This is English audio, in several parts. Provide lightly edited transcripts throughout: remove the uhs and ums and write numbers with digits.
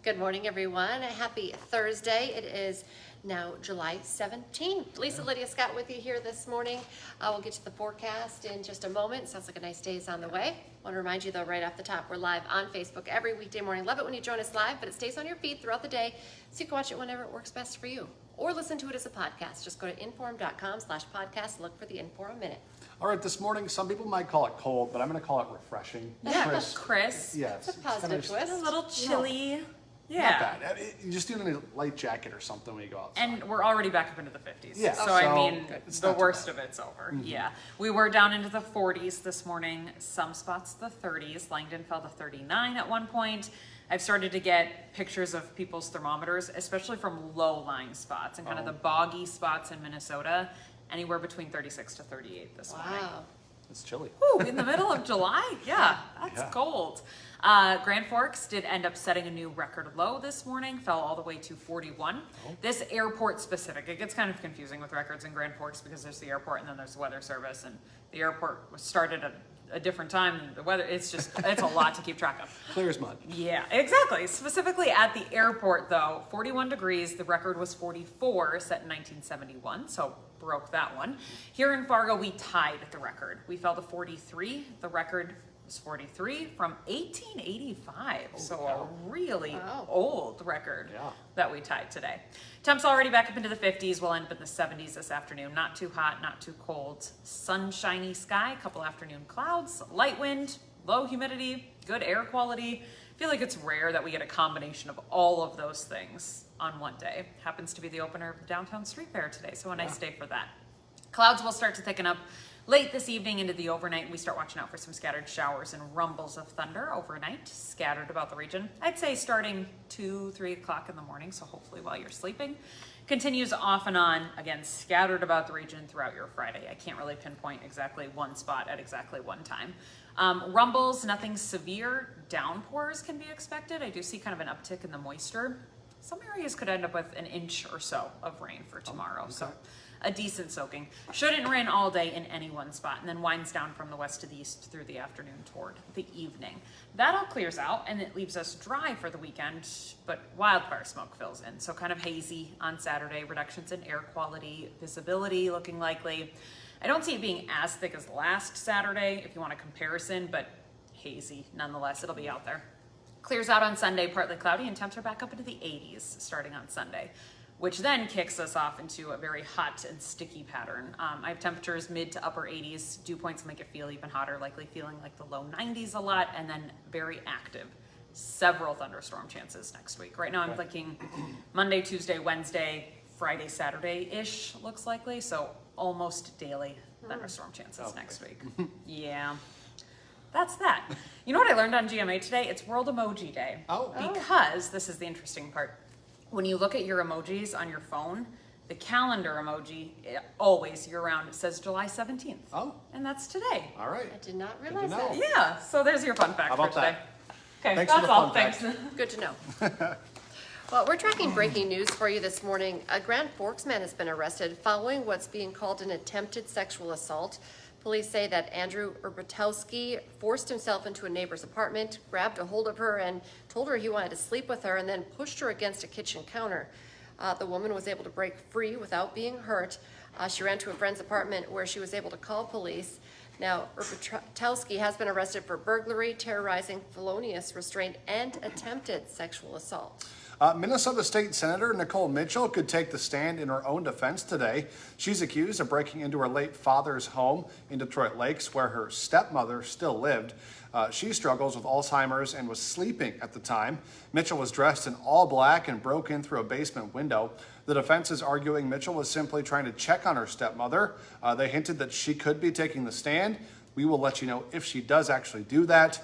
Good morning, everyone. Happy Thursday. It is now July 17th. Lisa, Lydia, Scott with you here this morning. We'll get to the forecast in just a moment. Sounds like a nice day is on the way. Want to remind you, though, right off the top, we're live on Facebook every weekday morning. Love it when you join us live, but it stays on your feed throughout the day, so you can watch it whenever it works best for you. Or listen to it as a podcast. Just go to inform.com/podcast. Look for the Inform Minute. All right, this morning, some people might call it cold, but I'm going to call it refreshing. Yeah, crisp. Yeah, It's a positive twist. A little chilly. Not Yeah. bad. You just need a light jacket or something when you go outside. And we're already back up into the 50s. Yeah, So, so I mean, it's the not too worst bad. of it's over. Yeah. We were down into the 40s this morning. Some spots the 30s. Langdon fell to 39 at one point. I've started to get pictures of people's thermometers, especially from low-lying spots and kind of the boggy spots in Minnesota, anywhere between 36 to 38 this morning. Wow. It's chilly. Ooh, in the middle of July? Yeah, that's Yeah. cold. Grand Forks did end up setting a new record low this morning, fell all the way to 41. This airport specific, it gets kind of confusing with records in Grand Forks because there's the airport and then there's the weather service, and the airport was started at a different time than the weather. It's a lot to keep track of. Clear as mud. Yeah, exactly. Specifically at the airport, though, 41 degrees. The record was 44, set in 1971, so broke that one. Here in Fargo, we tied the record. We fell to 43. The record was 43 from 1885, so a really old record that we tied today. Temps already back up into the 50s. We'll end up in the 70s this afternoon. Not too hot, not too cold. Sunshiny sky, couple afternoon clouds, light wind, low humidity, good air quality. I feel like it's rare that we get a combination of all of those things on one day. Happens to be the opener of the Downtown Street Fair today, so a nice day for that. Clouds will start to thicken up late this evening into the overnight, and we start watching out for some scattered showers and rumbles of thunder overnight, scattered about the region. I'd say starting 2, 3 o'clock in the morning, so hopefully while you're sleeping. Continues off and on, again, scattered about the region throughout your Friday. I can't really pinpoint exactly one spot at exactly one time. Rumbles, nothing severe. Downpours can be expected. I do see kind of an uptick in the moisture. Some areas could end up with an inch or so of rain for tomorrow, so a decent soaking. Shouldn't rain all day in any one spot, and then winds down from the west to the east through the afternoon toward the evening. That all clears out, and it leaves us dry for the weekend, but wildfire smoke fills in, so kind of hazy on Saturday. Reductions in air quality, visibility looking likely. I don't see it being as thick as last Saturday, if you want a comparison, but hazy nonetheless. It'll be out there. Clears out on Sunday, partly cloudy, and temps are back up into the 80s starting on Sunday, which then kicks us off into a very hot and sticky pattern. I have temperatures mid to upper 80s. Dew points make it feel even hotter, likely feeling like the low 90s a lot, and then very active. Several thunderstorm chances next week. Right now I'm thinking Monday, Tuesday, Wednesday, Friday, Saturday-ish looks likely, so almost daily thunderstorm chances next week. Yeah. That's that. You know what I learned on GMA today? It's World Emoji Day. Because, this is the interesting part, when you look at your emojis on your phone, the calendar emoji, always year-round, it says July 17th. Oh. And that's today. All right. I did not Good to realize know. that. Yeah, so there's your fun fact How for about today. that? Okay, Thanks for that's the all. fun Thanks. fact. Good to know. Well, we're tracking breaking news for you this morning. A Grand Forks man has been arrested following what's being called an attempted sexual assault. Police say that Andrew Urbitowski forced himself into a neighbor's apartment, grabbed a hold of her, and told her he wanted to sleep with her, and then pushed her against a kitchen counter. The woman was able to break free without being hurt. She ran to a friend's apartment where she was able to call police. Now, Urbitowski has been arrested for burglary, terrorizing, felonious restraint, and attempted sexual assault. Minnesota State Senator Nicole Mitchell could take the stand in her own defense today. She's accused of breaking into her late father's home in Detroit Lakes, where her stepmother still lived. She struggles with Alzheimer's and was sleeping at the time. Mitchell was dressed in all black and broke in through a basement window. The defense is arguing Mitchell was simply trying to check on her stepmother. They hinted that she could be taking the stand. We will let you know if she does actually do that.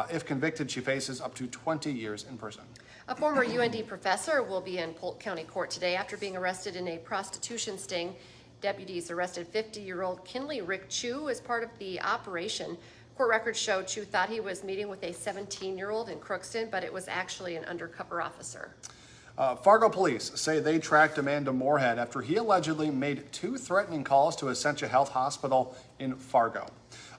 If convicted, she faces up to 20 years in prison. A former UND professor will be in Polk County Court today after being arrested in a prostitution sting. Deputies arrested 50-year-old Kinley Rick Chu as part of the operation. Court records show Chu thought he was meeting with a 17-year-old in Crookston, but it was actually an undercover officer. Fargo police say they tracked a man to Moorhead after he allegedly made 2 threatening calls to Essentia Health Hospital in Fargo.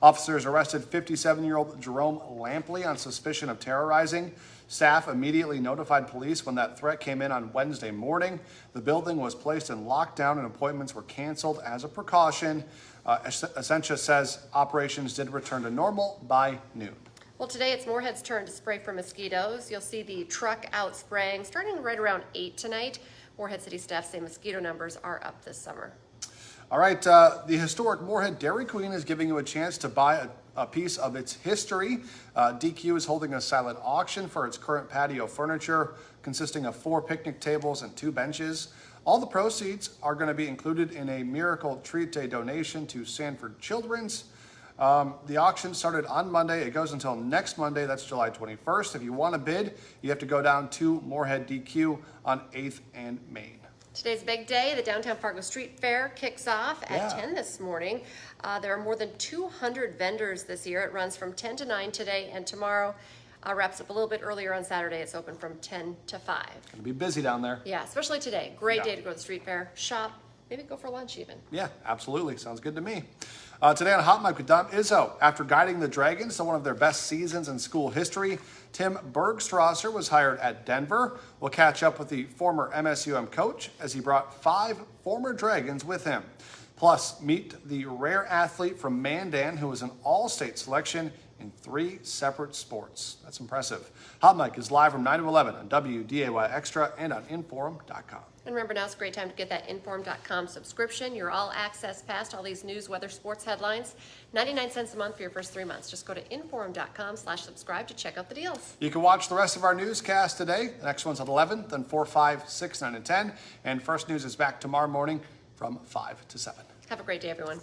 Officers arrested 57-year-old Jerome Lampley on suspicion of terrorizing. Staff immediately notified police when that threat came in on Wednesday morning. The building was placed in lockdown and appointments were canceled as a precaution. Essentia says operations did return to normal by noon. Well, today it's Moorhead's turn to spray for mosquitoes. You'll see the truck out spraying starting right around 8 tonight. Moorhead City staff say mosquito numbers are up this summer. All right, the historic Moorhead Dairy Queen is giving you a chance to buy a piece of its history. DQ is holding a silent auction for its current patio furniture, consisting of 4 picnic tables and 2 benches. All the proceeds are going to be included in a Miracle Treat Day donation to Sanford Children's. The auction started on Monday. It goes until next Monday. That's July 21st. If you want to bid, you have to go down to Moorhead DQ on 8th and Main. Today's a big day. The downtown Fargo Street Fair kicks off at 10 this morning. There are more than 200 vendors this year. It runs from 10 to 9 today and tomorrow. Wraps up a little bit earlier on Saturday. It's open from 10 to 5. Gonna be busy down there. Yeah, especially today. Great day Yeah. to go to the street fair, shop, maybe go for lunch even. Yeah, absolutely. Sounds good to me. Today on Hot Mic with Dom Izzo, after guiding the Dragons to one of their best seasons in school history, Tim Bergstrasser was hired at Denver. We'll catch up with the former MSUM coach as he brought 5 former Dragons with him. Plus, meet the rare athlete from Mandan who was an all-state selection in 3 separate sports. That's impressive. Hot Mic is live from 9 to 11 on WDAY Extra and on Inforum.com. And remember, now it's a great time to get that Inform.com subscription. Your all-access pass to all these news, weather, sports headlines. 99 cents a month for your first 3 months. Just go to Inform.com/subscribe to check out the deals. You can watch the rest of our newscast today. The next one's at 11, then 4, 5, 6, 9, and 10. And First News is back tomorrow morning from 5 to 7. Have a great day, everyone.